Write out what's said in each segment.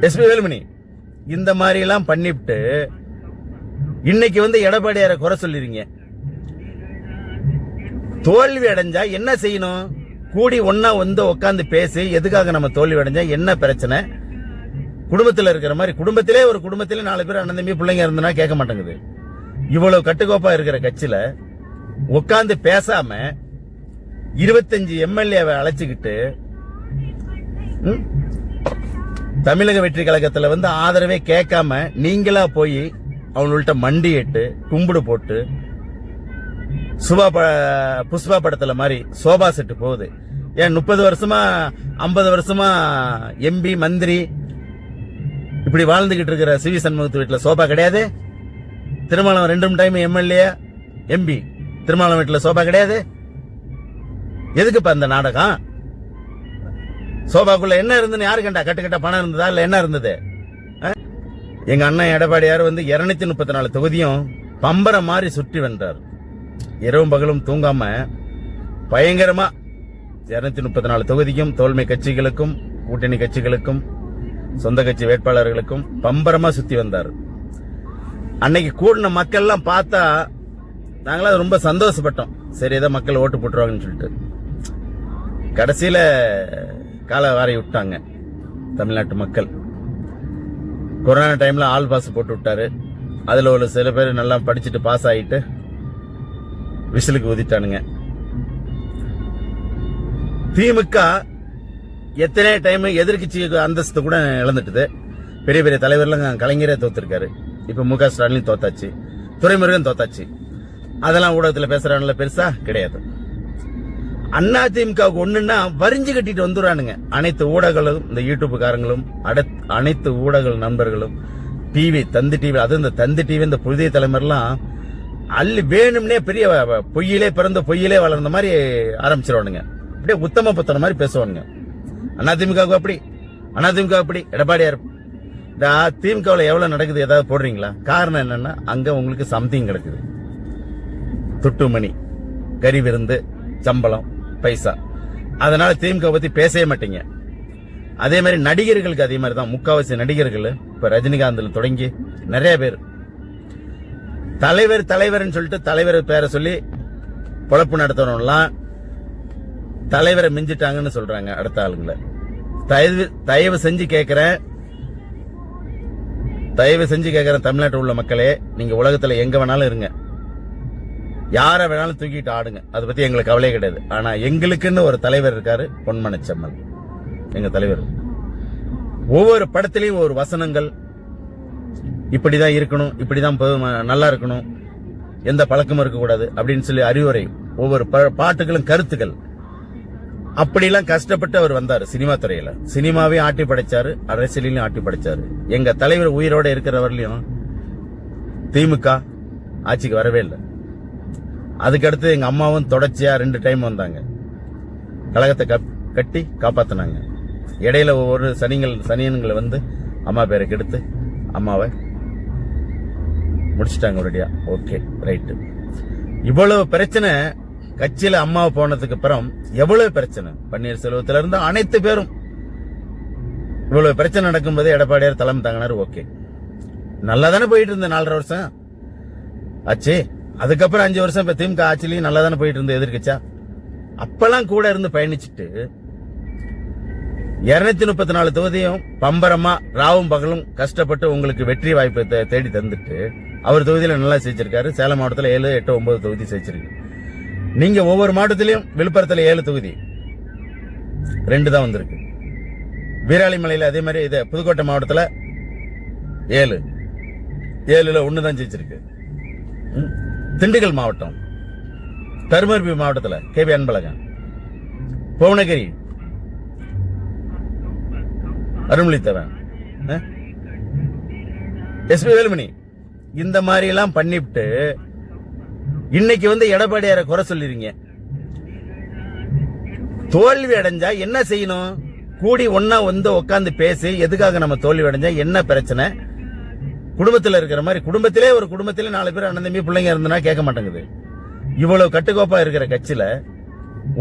SP Velumani இந்த மாதிரி எல்லாம் பண்ணிவிட்டு இன்னைக்கு எடப்பாடியார குறை சொல்லிருங்க. தோல்வி அடைஞ்சா என்ன செய்யணும்? கூடி ஒன்னா உட்கார்ந்து பேசி எதுக்காக நம்ம தோல்வி அடைஞ்சா என்ன பிரச்சனை? குடும்பத்தில் இருக்கிற மாதிரி குடும்பத்திலே ஒரு குடும்பத்திலே 4 பேர் அண்ணன் தம்பி பிள்ளைங்க இருந்தனா கேட்க மாட்டேங்குது. இவ்வளவு கட்டுக்கோப்பா இருக்கிற கட்சியில உட்கார்ந்து பேசாம 25 எம்எல்ஏவை அழைச்சுக்கிட்டு தமிழக வெற்றி கழகத்துல ஆதரவே கேட்காம நீங்களா போய் அவங்கள்ட்ட மண்டிட்டு கும்பிடு போட்டு புஷ்பா படத்துல மாதிரி சோபா செட்டு போகுது. ஏன் 30 வருஷமா 50 வருஷமா எம்பி மந்திரி இப்படி வாழ்ந்துகிட்டு இருக்கிற சிவி சண்முகத்து வீட்டுல சோபா கிடையாது? Thirumavalavan 2 time MLA MP Thirumavalavan வீட்டுல சோபா கிடையாது? எதுக்குப்பா இந்த நாடகம்? சோபாக்குள்ள என்ன இருந்துன்னு யாரு கண்டா? கட்டுக்கட்ட பணம் இருந்ததா இல்ல என்ன இருந்தது? எங்க அண்ணன் எடப்பாடியார் 234 தொகுதியும் பம்பர மாதிரி சுற்றி வென்றார். இரவும் பகலும் தூங்காம பயங்கரமா 234 தொகுதிக்கும் தோல்மை கட்சிகளுக்கும் கூட்டணி கட்சிகளுக்கும் சொந்த கட்சி வேட்பாளர்களுக்கும் பம்பரமா சுத்தி வந்தார். அன்னைக்கு கூடின மக்கள் எல்லாம் பார்த்தா நாங்களாம் ரொம்ப சந்தோஷப்பட்டோம். சரி ஏதோ மக்கள் ஓட்டு போட்டுருவாங்கன்னு சொல்லிட்டு கடைசியில கால வாரி விட்டாங்க தமிழ்நாட்டு மக்கள். கொரோனா டைம்ல ஆல் பாஸ் போட்டு விட்டாரு. அதுல ஒரு சில பேர் நல்லா படிச்சுட்டு பாஸ் ஆகிட்டு விசிலுக்கு ஊதிட்டானுங்க. திமுக எத்தனை டைம் எதிர்கட்சி அந்தஸ்து கூட இழந்துட்டுது. பெரிய பெரிய தலைவர்லாம் கலைஞரே தோத்திருக்காரு. இப்ப முக ஸ்டாலின் தோத்தாச்சு, துரைமுருகன் தோத்தாச்சு. அதெல்லாம் ஊடகத்தில் பேசுறாங்கல்ல, பெருசா கிடையாது. அண்ணா திமுகவுக்கு ஒண்ணுன்னா வரிஞ்சு கட்டிட்டு வந்துடுறானுங்க. அனைத்து ஊடகங்களும் இந்த யூடியூப் காரங்களும் அனைத்து ஊடக நண்பர்களும் டிவி தந்தி டிவி அது இந்த தந்தி டிவி இந்த புதிய தலைமுறைலாம் அள்ளி வேணும்னே பெரிய பொய்யிலே பிறந்த பொய்யிலே வளர்ந்த மாதிரி ஆரம்பிச்சிருவானுங்க. அப்படியே உத்தம புத்தன மாதிரி பேசுவானுங்க. அதிமுகவுக்கு அப்படி அதிமுக அப்படி எடப்பாடியார் இந்த திமுகவில் எவ்வளவு நடக்குது ஏதாவது போடுறீங்களா? காரணம் என்னன்னா அங்க உங்களுக்கு சம்திங் கிடக்குது. துட்டுமணி கறி விருந்து சம்பளம் பைசா. அதனால திமுக பத்தி பேசவே மாட்டீங்க. அதே மாதிரி நடிகர்களுக்கு அதே மாதிரி தான். முக்காவாசி நடிகர்கள் இப்ப ரஜினிகாந்த்ல தொடங்கி நிறைய பேர் தலைவர் சொல்லிட்டு தலைவர் பேரை சொல்லி பொழப்பு நடத்தணும்லாம் தலைவரை மிஞ்சிட்டாங்கன்னு சொல்றாங்க அடுத்த ஆளுங்களை. தயவு செஞ்சு கேட்கிறேன் தமிழ்நாட்டில் உள்ள மக்களே, நீங்க உலகத்துல எங்க வேணாலும் இருங்க, யார வேணாலும் தூக்கிட்டு ஆடுங்க, அதை பத்தி எங்களுக்கு கவலையே கிடையாது. ஆனா எங்களுக்குன்னு ஒரு தலைவர் இருக்காரு, பொன்மனச்செம்மல் எங்க தலைவர். ஒவ்வொரு படத்திலையும் ஒரு வசனங்கள் இப்படிதான் இருக்கணும், இப்படிதான் நல்லா இருக்கணும், எந்த பழக்கமும் இருக்கக்கூடாது அப்படின்னு சொல்லி அறிவுரை, ஒவ்வொரு பாட்டுகளும் கருத்துக்கள். அப்படிலாம் கஷ்டப்பட்டு அவர் வந்தாரு சினிமா துறையில. சினிமாவையும் ஆட்டி படைச்சாரு, அரசியலையும் ஆட்டி படைச்சாரு. எங்க தலைவர் உயிரோட இருக்கிறவர்களையும் திமுக ஆட்சிக்கு வரவே இல்லை. அதுக்கடுத்து எங்க அம்மாவும் தொடர்ச்சியா 2 டைம் வந்தாங்க, கழகத்தை கட்டி காப்பாத்தினாங்க. இடையில ஒவ்வொரு சனியன்களை அம்மா பேரை கெடுத்து அம்மாவை முடிச்சிட்டாங்க ஒரேடியா. Okay right. இவ்வளவு பிரச்சனை கட்சியில அம்மாவை போனதுக்கு அப்புறம் எவ்வளவு பிரச்சனை. பன்னீர்செல்வத்தில இருந்து அனைத்து பேரும் இவ்வளவு பிரச்சனை நடக்கும்போது எடப்பாடியார் தலைமை தாங்கினார். ஓகே, நல்லா தானே போயிட்டு இருந்த 4.5 வருஷம் ஆச்சு. அதுக்கப்புறம் 5 வருஷம் இப்ப திமுக ஆட்சியிலையும் நல்லா தானே போயிட்டு இருந்த எதிர்க்கட்சா. அப்பெல்லாம் கூட இருந்து பயணிச்சுட்டு 234 தொகுதியும் பம்பரமா ராவும் பகலும் கஷ்டப்பட்டு உங்களுக்கு வெற்றி வாய்ப்பை தேடி தந்துட்டு அவர் தொகுதியில நல்லா ஜெயிச்சிருக்காரு. சேலம் மாவட்டத்தில் 7, 8, 9 தொகுதி ஜெயிச்சிருக்கு. நீங்க ஒவ்வொரு மாவட்டத்திலையும் விழுப்புரத்தில் 7 தொகுதி 2 தான் வந்திருக்கு. வீராளிமலையில் அதே மாதிரி இது புதுக்கோட்டை மாவட்டத்தில் 7ல் 1 தான் ஜெயிச்சிருக்கு. திண்டுக்கல் மாவட்டம், தருமபுரி மாவட்டத்தில் கேபி அன்பழகன், புவனகிரி அருள்மொழித்தவன், எஸ்பி வேலுமணி இந்த மாதிரி எல்லாம் பண்ணிவிட்டு இன்னைக்கு எடப்பாடியார குறை சொல்லிருங்க. தோல்வி அடைஞ்சா என்ன செய்யணும்? கூடி ஒன்னா உட்கார்ந்து பேசி எதுக்காக நம்ம தோல்வி அடைஞ்சா என்ன பிரச்சனை? குடும்பத்தில் இருக்கிற மாதிரி குடும்பத்திலே ஒரு குடும்பத்திலே 4 பேர் அண்ணன் தம்பி பிள்ளைங்க இருந்தனா கேட்க மாட்டேங்குது. இவ்வளவு கட்டுக்கோப்பா இருக்கிற கட்சியில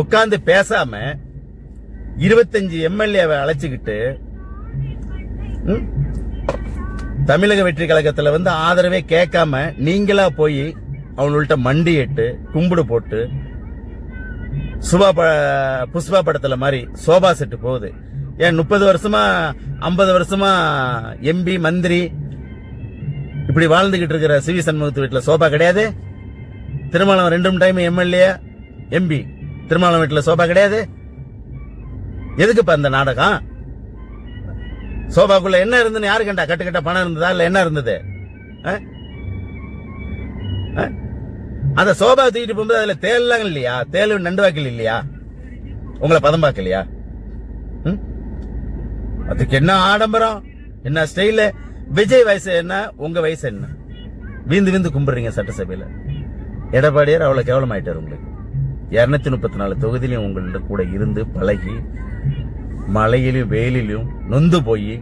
உட்கார்ந்து பேசாம 25 எம்எல்ஏவை அழைச்சுக்கிட்டு தமிழக வெற்றி கழகத்துல வந்து ஆதரவே கேட்காம நீங்களா போய் அவங்கள்ட்ட மண்டிட்டு கும்பிடு போட்டு புஷ்பா படத்துல மாதிரி சோபா செட்டு போகுது. ஏன் 30 வருஷமா 50 வருஷமா எம்பி மந்திரி இப்படி வாழ்ந்துகிட்டு இருக்கிற சிவி சண்முகத்து வீட்டுல சோபா கிடையாது? Thirumavalavan 2 time MLA MP, Thirumavalavan வீட்டுல சோபா கிடையாது? எதுக்குப்பா இந்த நாடகம்? சோபாக்குள்ள என்ன இருந்துன்னு யாரு கண்டா? கட்டுக்கட்ட பணம் இருந்ததா இல்ல என்ன இருந்தது? அந்த சோபா தூக்கிட்டு போகும்போது அதுல தேல்லாம் இல்லையா? தேலு நண்டு வாக்கல் இல்லையா? உங்களை பதம் பார்க்கலையா? அதுக்கு என்ன ஆடம்பரம், என்ன ஸ்டைல? விஜய் வயசு என்ன, உங்க வயசு என்ன? வீந்து வீந்து கும்பிடுறீங்க சட்டசபையில. எடப்பாடியார் அவ்வளவு கேவலமாயிட்டார். உங்களுக்கு 234 தொகுதியிலும் உங்கள்ட்ட கூட இருந்து பழகி மழையிலும் வெயிலிலும் நொந்து போய்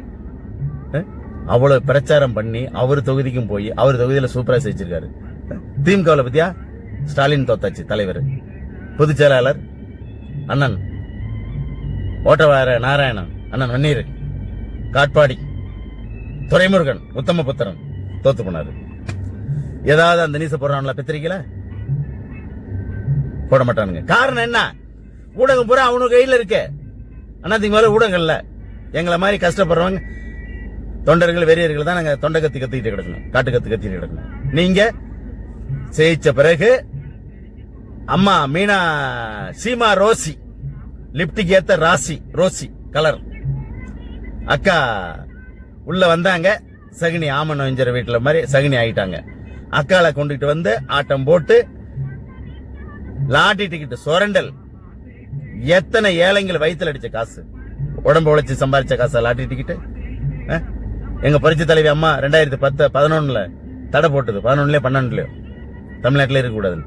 அவ்வளவு பிரச்சாரம் பண்ணி அவர் தொகுதிக்கும் போய் அவர் தொகுதியில சூப்பரா செஞ்சிருக்காரு. திமுகவில் பத்தியா ஸ்டாலின் தோத்தாச்சு தலைவர், பொதுச் செயலாளர் அண்ணன் ஓட்டவார நாராயணன், அண்ணன் வன்னீர், காட்பாடி துரைமுருகன், உத்தமபுத்திரன் தோத்து போனாரு. ஏதாவது அந்த நீச போடுறான்ல பத்திரிக்கையில போட மாட்டானுங்க. காரணம் என்ன? ஊடகம் பூரா அவனுக்கு கையில் இருக்கு. அண்ணாதிமுக மேல ஊடகங்கள்ல எங்களை மாதிரி கஷ்டப்படுறவங்க தொண்டர்கள் வெறியர்கள் தான் நாங்க தொண்டை கத்தி கத்திக்கிட்டு கிடக்கணும், காட்டு கத்து கத்திட்டு கிடக்கணும். நீங்க ஜெயிச்ச பிறகு அம்மா மீனா சீமா ரோசி லிப்டிக் ஏத்த ராசி ரோசி கலர் அக்கா உள்ள வந்தாங்க. சகுனி ஆமன் வஞ்சர வீட்டுல மாதிரி சகுனி ஆயிட்டாங்க. அக்கால கொண்டுட்டு வந்து ஆட்டம் போட்டு லாட்டி டிக்கெட் சுரண்டல். எத்தனை ஏழைங்கள் வயிற்றுல அடிச்ச காசு, உடம்பு உழைச்சு சம்பாதிச்ச காசு லாட்டி டிக்கெட். எங்க பரிசு தலைவி அம்மா 2010 11 தடை போட்டது, 11 12 தமிழ்நாட்டில் இருக்கக்கூடாது.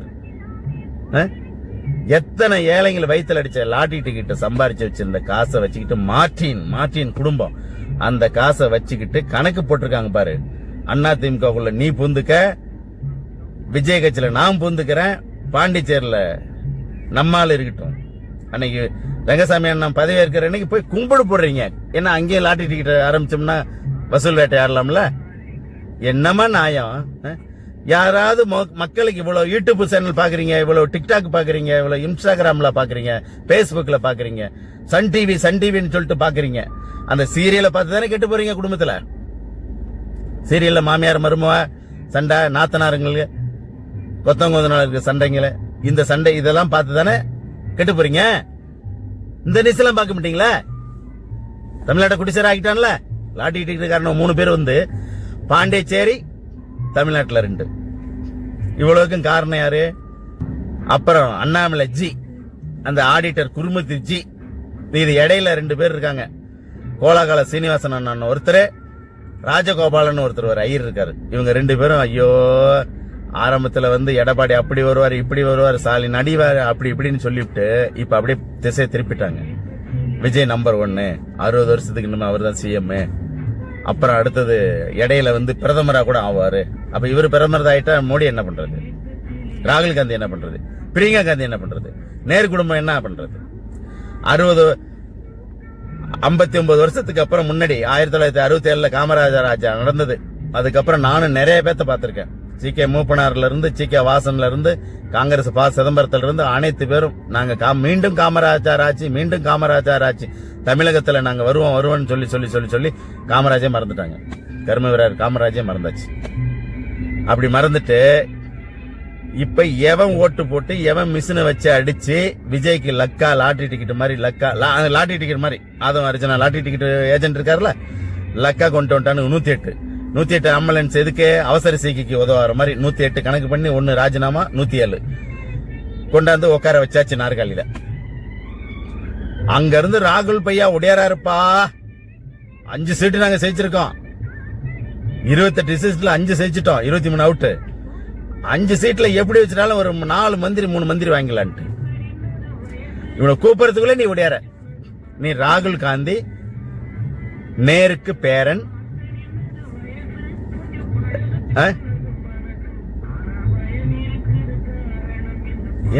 எத்தனை ஏழைகள் வயிற்றுல அடிச்ச லாட்டி டிக்கெட் சம்பாதிச்சு வச்சிருந்த காசை வச்சுக்கிட்டு மார்டின் குடும்பம் அந்த காசை வச்சுக்கிட்டு கணக்கு போட்டிருக்காங்க பாரு. அண்ணா திமுகவுக்குள்ள நீ புந்துக்க, விஜய் கட்சியில நான் புந்துக்கிறேன், பாண்டிச்சேரியில நம்மால் இருக்கட்டும். அன்னைக்கு ரங்கசாமி அண்ணன் பதவி இருக்கிற அன்னைக்கு போய் கும்பிடு போடுறீங்க. ஏன்னா அங்கேயும் லாட்டி டிக்கெட் ஆரம்பிச்சோம்னா வசூல் வேட்டை ஆடலாம்ல. என்னமா நியாயம்? யாராவது மக்களுக்கு இவ்வளவு யூடியூப் சேனல் பாக்குறீங்க, இவ்வளவு டிக்டாக் பாக்குறீங்க, இவ்வளவு இன்ஸ்டாகிராம்ல பாக்குறீங்க, பேஸ்புக்ல பாக்குறீங்க, சன் டிவின்னு சொல்லிட்டு பாக்குறீங்க. அந்த சீரியலை பார்த்து தானே கெட்டு போறீங்க குடும்பத்துல. சீரியல்ல மாமியார் மருமவ சண்டை, நாத்தனாருங்களுக்கு கொத்தங்கொந்தனாருக்கு சண்டைங்கள, இந்த சண்டை இதெல்லாம் பார்த்து தானே கெட்டு போறீங்க. இந்த நியூஸ்லாம் பார்க்க மாட்டீங்களா? தமிழ்நாட்டை குடிசேர ஆகிட்டான்ல லாட்டி டிக்கெட் காரணம் 3 பேர் வந்து பாண்டிச்சேரி, தமிழ்நாட்டில் 2. இவ்வளவுக்கும் காரணம் யாரு? அப்புறம் அண்ணாமலை ஜி, அந்த ஆடிட்டர் குருமூர்த்தி ஜி, இது இடையில 2 பேர் இருக்காங்க. கோலாகால சீனிவாசன் அண்ணன் ஒருத்தர், ராஜகோபாலன் ஒருத்தர் ஒரு ஐயர் இருக்காரு. இவங்க 2 பேரும் ஐயோ ஆரம்பத்துல வந்து எடப்பாடி அப்படி வருவார் இப்படி வருவார், ஸ்டாலின் அடிவார் அப்படி இப்படின்னு சொல்லிவிட்டு இப்ப அப்படியே திசை திருப்பிட்டாங்க. விஜய் நம்பர் 1, 60 வருஷத்துக்கு இன்னும் அவர் தான் சிஎம். அப்புறம் அடுத்தது இடையில வந்து பிரதமரா கூட ஆவாரு. அப்ப இவர் பிரதமர் ஆயிட்டா மோடி என்ன பண்றது? ராகுல் காந்தி என்ன பண்றது? பிரியங்கா காந்தி என்ன பண்றது? நேரு குடும்பம் என்ன பண்றது? 59 வருஷத்துக்கு அப்புறம் முன்னாடி 1967 காமராஜர் ராஜா நடந்தது. அதுக்கப்புறம் நானும் நிறைய பேர்த்த பார்த்திருக்கேன். சி.கே. மூப்பனார்ல இருந்து, சி.கே. வாசன்ல இருந்து, காங்கிரஸ் பா சிதம்பரத்துல இருந்து அனைத்து பேரும் நாங்க மீண்டும் காமராஜர் ஆட்சி தமிழகத்துல நாங்க வருவோம்னு சொல்லி காமராஜே மறந்துட்டாங்க. கர்ம வீரர் காமராஜே மறந்தாச்சு. அப்படி மறந்துட்டு இப்ப எவன் ஓட்டு போட்டு எவன் மிஷினை வச்சு அடிச்சு விஜய்க்கு லக்கா லாட்டரி டிக்கெட் மாதிரி லாட்டரி டிக்கெட் மாதிரி அதுவும் அர்ஜுனா லாட்டரி டிக்கெட் ஏஜென்ட் இருக்காருல லக்கா கொண்டு வந்துட்டான்னு 108 ஆம்புலன்ஸ் எதுக்கு அவசர சிகிச்சைக்கு உதவாற மாதிரி 108 கணக்கு பண்ணி 1 ராஜினாமா 107 கொண்டாந்து உட்கார வச்சாச்சு நாற்காலியில. அங்க இருந்து ராகுல் பையா உடையாராருப்பா 5 சீட்டு நாங்க ஜெயிச்சிருக்கோம். 28 சீட்ல 5 ஜெயிச்சிட்டோம், 23 அவுட். 5 சீட்ல எப்படி வச்சிட்டாலும் ஒரு 4 மந்திரி 3 மந்திரி வாங்கலான்ட்டு இவனை கூப்பிடுறதுக்குள்ள நீ உடையார. நீ ராகுல் காந்தி நேருக்கு பேரன்,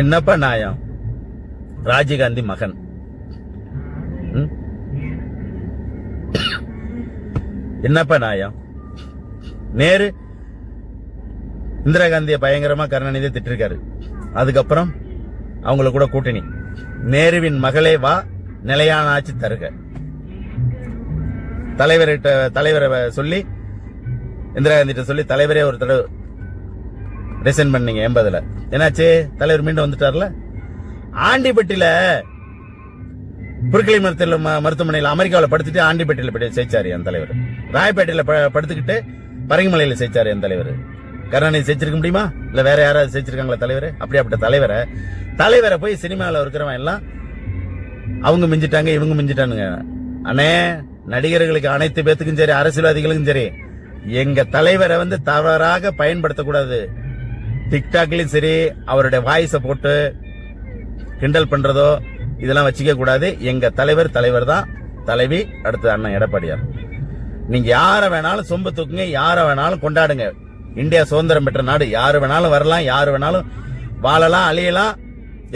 என்னப்பா நியாயம்? ராஜீவ்காந்தி மகன். என்னப்பா நியாயம்? நேரு இந்திரா காந்தியை பயங்கரமா கருணாநிதி திட்டிருக்காரு. அதுக்கப்புறம் அவங்கள கூட கூட்டணி. நேருவின் மகளே வா, நிலையான ஆட்சி தருக. தலைவரை சொல்லி இந்திரா காந்தி சொல்லி தலைவரே ஒரு தடவை ரிசைன் பண்ணீங்க 80ல. என்னாச்சு? தலைவர் மீண்டும் வந்துட்டார்ல. ஆண்டிப்பட்டியில புருக்கலை மருத்துவமனையில் அமெரிக்காவில் படுத்துட்டு ஆண்டிப்பட்டியில சேர்ச்சாரு என் தலைவர். ராயப்பேட்டையில படுத்துக்கிட்டு பரங்கிமலையில சேர்ச்சாரு என் தலைவர். கருணாநிதி சேர்ச்சிருக்க முடியுமா? இல்ல வேற யாராவது சேர்ச்சிருக்காங்களா தலைவர்? அப்படியாப்பட்ட தலைவரை போய் சினிமாவில் இருக்கிறவன் எல்லாம் அவங்க மிஞ்சிட்டாங்க, இவங்க மிஞ்சிட்டானுங்க. அண்ணே, நடிகர்களுக்கு அனைத்து பேத்துக்கும் சரி, அரசியல்வாதிகளுக்கும் சரி, எங்க தலைவரை தவறாக பயன்படுத்தக்கூடாது. டிக்டாக்லயும் சரி அவருடைய வாய்ஸ போட்டு கிண்டல் பண்றதோ இதெல்லாம் வச்சுக்க கூடாது. எங்க தலைவர் தான். தலைவி அடுத்து அண்ணன் எடப்பாடியார். நீங்க யார வேணாலும் சொம்பு தூக்குங்க, யார வேணாலும் கொண்டாடுங்க. இந்தியா சுதந்திரம் பெற்ற நாடு. யாரு வேணாலும் வரலாம், யாரு வேணாலும் வாழலாம், அழியலாம்,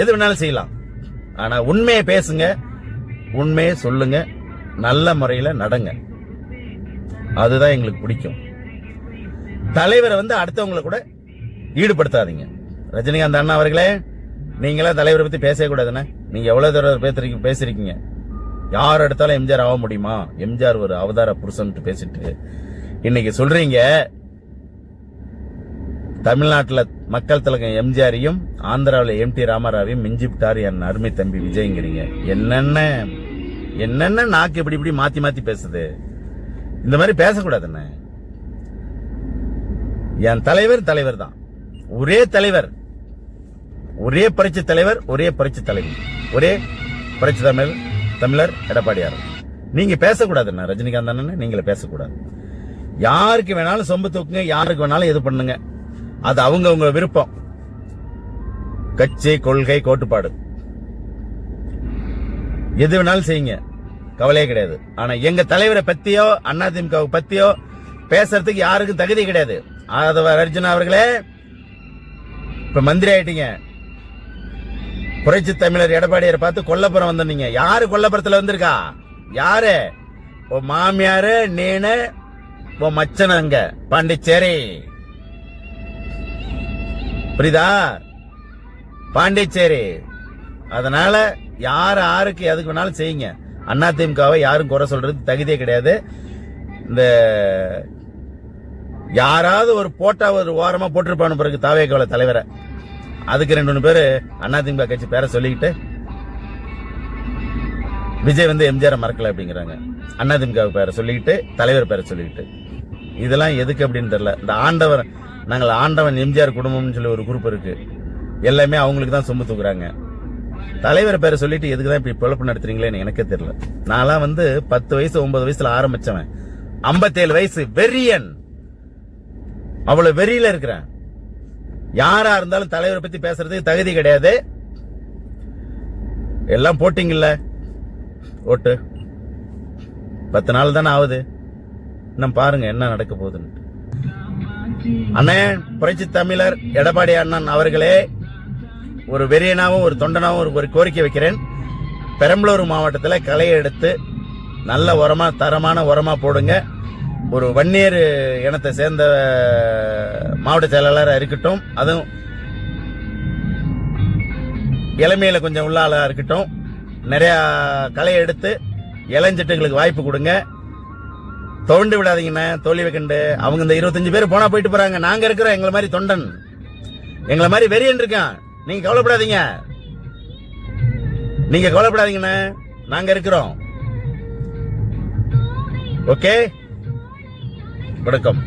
எது வேணாலும் செய்யலாம். ஆனா உண்மையை பேசுங்க, உண்மையை சொல்லுங்க, நல்ல முறையில நடங்க. அதுதான் எங்களுக்கு பிடிக்கும். தலைவரை அடுத்தவங்களை கூட ஈடுபடுத்தாதீங்க. ரஜினிகாந்த் அண்ணா அவர்களே, நீங்களா தலைவரை பத்தி பேசவே கூடாதுன்னு நீங்க எவ்வளவு தடவை பேசிருக்கீங்க. யார் எடுத்தாலும் எம்ஜிஆர் ஆக முடியுமா? எம்ஜிஆர் ஒரு அவதார புருஷன் பேசிட்டு இன்னைக்கு சொல்றீங்க தமிழ்நாட்டில் மக்கள் திலகம் எம்ஜிஆரையும் ஆந்திராவில் எம்டி ராமராவையும் மிஞ்சிவிட்டார் என் அருமை தம்பி விஜய்ங்கிறீங்க. என்னென்ன நாக்கு இப்படி மாத்தி பேசுது. இந்த மாதிரி பேசக்கூடாதுன்னு. என் தலைவர் தான். ஒரே தலைவர், ஒரே புரட்சி தலைவர், ஒரே புரட்சி தலைவி, ஒரே புரட்சி தமிழர் எடப்பாடியார். நீங்க பேசக்கூடாதுண்ணா. ரஜினிகாந்த் அண்ணன் நீங்கள பேசக்கூடாது. யாருக்கு வேணாலும் சொம்பு தூக்குங்க, யாருக்கு வேணாலும் எது பண்ணுங்க. அது அவங்க விருப்பம். கட்சி, கொள்கை, கோட்பாடு எது வேணாலும் செய்யுங்க, கவலையே கிடையாது. ஆனா எங்க தலைவரை பத்தியோ அதிமுக பத்தியோ பேசுறதுக்கு யாருக்கும் தகுதி கிடையாது. அர்ஜுனா அவர்களே, இப்ப மந்திரி ஆயிட்டீங்க. புரட்சி தமிழர் எடப்பாடியாரை பார்த்து கொல்லப்புறம் வந்தீங்க. யாரு கொல்லப்புறத்துல வந்திருக்கா? யாரு? உன் மாமியாரு, நீனு, உன் மச்சன அங்க பாண்டிச்சேரி. புரியுதா? பாண்டிச்சேரி. அதனால யாருக்கு எதுக்கு வேணாலும் செய்யுங்க. அதிமுகவை யாரும் குறை சொல்றது தகுதியே கிடையாது. இந்த யாராவது ஒரு போட்டா ஒரு ஓரமா போட்டிருப்பானு பிறகு தாவேக்கால தலைவரை, அதுக்கு 2-3 பேரு அதிமுக கட்சி பேரை சொல்லிக்கிட்டு விஜய் எம்ஜிஆர் மறக்கல அப்படிங்கிறாங்க. அதிமுக பேரை சொல்லிக்கிட்டு, தலைவர் பேரை சொல்லிக்கிட்டு, இதெல்லாம் எதுக்கு அப்படின்னு தெரியல. இந்த நாங்கள் ஆண்டவன் எம்ஜிஆர் குடும்பம்னு சொல்லி ஒரு குரூப் இருக்கு. எல்லாமே அவங்களுக்கு தான் சொம்பு தூக்குறாங்க. தலைவர் பேரை சொல்லிட்டு எதுக்கு தான் இப்படி பொழப்பு நடத்துறீங்களேன்னு எனக்கே தெரியல. நான்லாம் 10 வயசு 9 வயசுல ஆரம்பிச்சவன். 57 வயசு வெறியன். அவ்வளவு வெறியில இருக்கிறேன். யாரா இருந்தாலும் தலைவரை பத்தி பேசுறதுக்கு தகுதி கிடையாது. எல்லாம் போட்டிங்கல்ல ஓட்டு, 10 நாள் தானே ஆகுது. இன்னும் பாருங்க என்ன நடக்க போகுதுன்னு. அண்ணே, புரட்சி தமிழர் எடப்பாடி அண்ணன் அவர்களே, ஒரு வெறியனாவும் ஒரு தொண்டனாவும் ஒரு கோரிக்கை வைக்கிறேன். பெரம்பலூர் மாவட்டத்தில் களையை எடுத்து நல்ல உரமா, தரமான உரமா போடுங்க. ஒரு வன்னியர் இனத்தை சேர்ந்த மாவட்ட செயலாளராக இருக்கட்டும், அதுவும் இளமையில கொஞ்சம் உள்ள ஆளா இருக்கட்டும், நிறைய களையை எடுத்து இளஞ்சிட்டுங்களுக்கு வாய்ப்பு கொடுங்க. தோண்டு விடாதீங்கண்ணே, தோல்வி வைக்கண்டு. அவங்க இந்த 25 பேர் போனா போயிட்டு போறாங்க. நாங்க இருக்கிறோம், எங்களை மாதிரி தொண்டன், எங்களை மாதிரி வெறியன் இருக்கான். நீங்க கவலைப்படாதீங்க, நீங்க கவலைப்படாதீங்கண்ணே, நாங்க இருக்கிறோம். ஓகே, வணக்கம்.